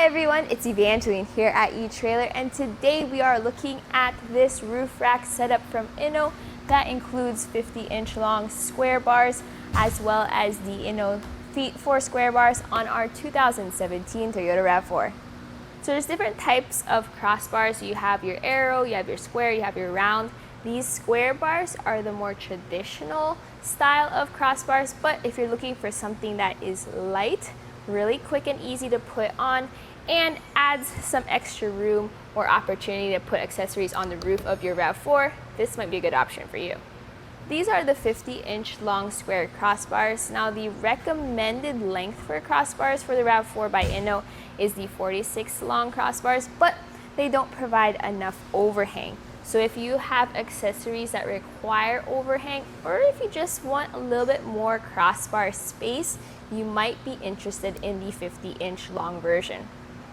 everyone, it's Evangeline here at eTrailer, and today we are looking at this roof rack setup from Inno that includes 50-inch long square bars as well as the Inno Feet 4 square bars on our 2017 Toyota RAV4. So there's different types of crossbars. You have your aero, you have your square, you have your round. These square bars are the more traditional style of crossbars, but if you're looking for something that is light, really quick and easy to put on, and adds some extra room or opportunity to put accessories on the roof of your RAV4, this might be a good option for you. These are the 50-inch long square crossbars. Now the recommended length for crossbars for the RAV4 by Inno is the 46 long crossbars, but they don't provide enough overhang. So if you have accessories that require overhang, or if you just want a little bit more crossbar space, you might be interested in the 50-inch long version.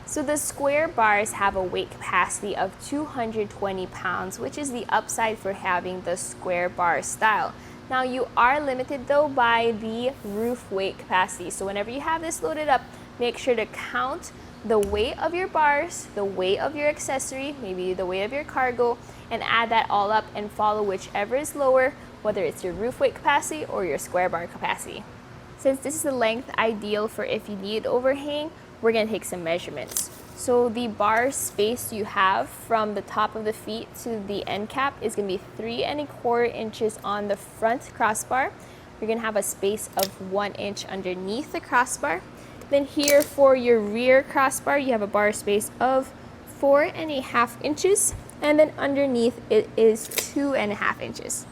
So the square bars have a weight capacity of 220 pounds, which is the upside for having the square bar style. Now you are limited though by the roof weight capacity. So whenever you have this loaded up, make sure to count the weight of your bars, the weight of your accessory, maybe the weight of your cargo, and add that all up and follow whichever is lower, whether it's your roof weight capacity or your square bar capacity. Since this is the length ideal for if you need overhang, we're going to take some measurements. So the bar space you have from the top of the feet to the end cap is going to be 3¼ inches on the front crossbar. You're going to have a space of 1 inch underneath the crossbar. Then here for your rear crossbar, you have a bar space of 4½ inches, and then underneath it is 2½ inches.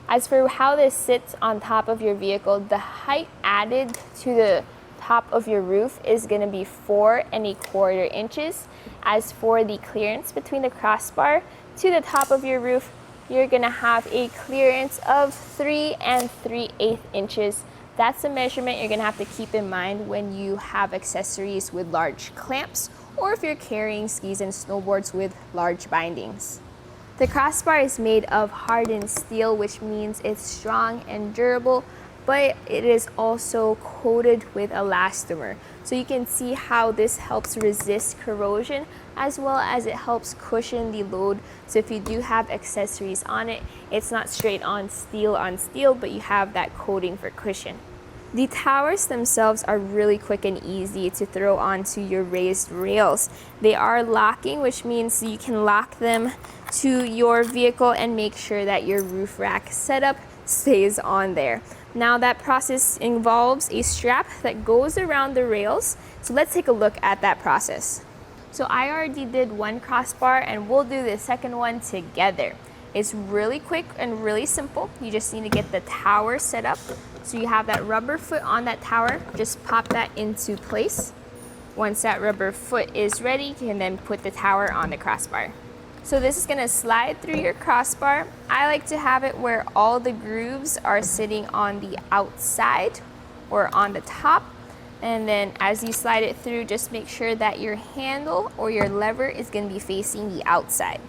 As for how this sits on top of your vehicle, the height added to the top of your roof is going to be 4¼ inches. As for the clearance between the crossbar to the top of your roof, you're going to have a clearance of 3 3/8 inches. That's a measurement you're going to have to keep in mind when you have accessories with large clamps, or if you're carrying skis and snowboards with large bindings. The crossbar is made of hardened steel, which means it's strong and durable, but it is also coated with elastomer. So you can see how this helps resist corrosion, as well as it helps cushion the load. So if you do have accessories on it, it's not straight on steel, but you have that coating for cushion. The towers themselves are really quick and easy to throw onto your raised rails. They are locking, which means you can lock them to your vehicle and make sure that your roof rack setup stays on there. Now that process involves a strap that goes around the rails. So let's take a look at that process. So I already did one crossbar and we'll do the second one together. It's really quick and really simple. You just need to get the tower set up. So you have that rubber foot on that tower, just pop that into place. Once that rubber foot is ready, you can then put the tower on the crossbar. So this is gonna slide through your crossbar. I like to have it where all the grooves are sitting on the outside or on the top. And then as you slide it through, just make sure that your handle or your lever is gonna be facing the outside.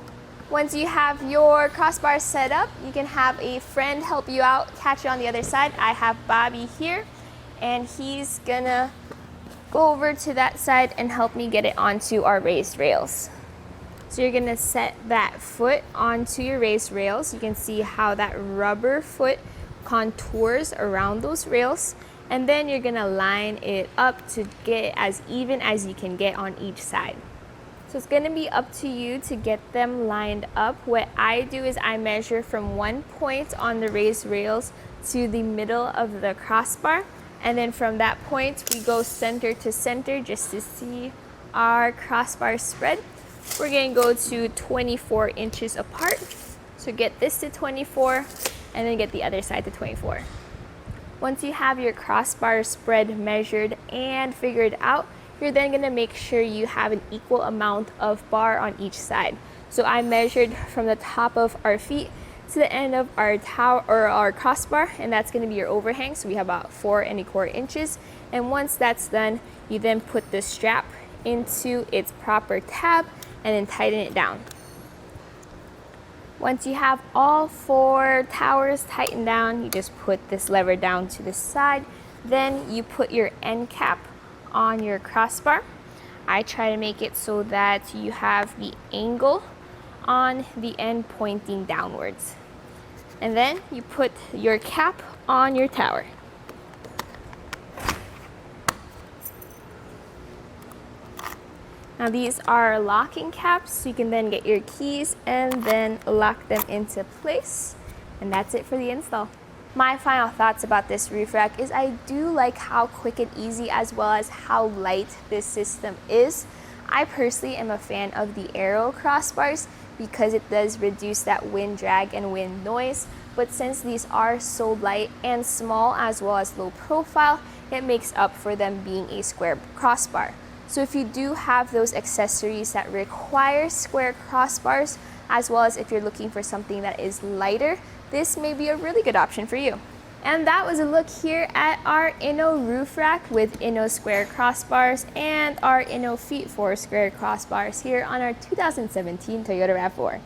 Once you have your crossbar set up, you can have a friend help you out, catch it on the other side. I have Bobby here, and he's gonna go over to that side and help me get it onto our raised rails. So you're gonna set that foot onto your raised rails. You can see how that rubber foot contours around those rails, and then you're gonna line it up to get as even as you can get on each side. So it's gonna be up to you to get them lined up. What I do is I measure from one point on the raised rails to the middle of the crossbar, and then from that point we go center to center just to see our crossbar spread. We're gonna go to 24 inches apart. So get this to 24 and then get the other side to 24. Once you have your crossbar spread measured and figured out, you're then gonna make sure you have an equal amount of bar on each side. So I measured from the top of our feet to the end of our tower or our crossbar, and that's gonna be your overhang. So we have about 4¼ inches. And once that's done, you then put the strap into its proper tab and then tighten it down. Once you have all 4 towers tightened down, you just put this lever down to the side. Then you put your end cap on your crossbar. I try to make it so that you have the angle on the end pointing downwards. And then you put your cap on your tower. Now these are locking caps, so you can then get your keys and then lock them into place. And that's it for the install. My final thoughts about this roof rack is I do like how quick and easy as well as how light this system is. I personally am a fan of the aero crossbars because it does reduce that wind drag and wind noise. But since these are so light and small as well as low profile, it makes up for them being a square crossbar. So if you do have those accessories that require square crossbars, as well as if you're looking for something that is lighter, this may be a really good option for you. And that was a look here at our Inno Roof Rack with Inno square crossbars and our Inno Feet for square crossbars here on our 2017 Toyota RAV4.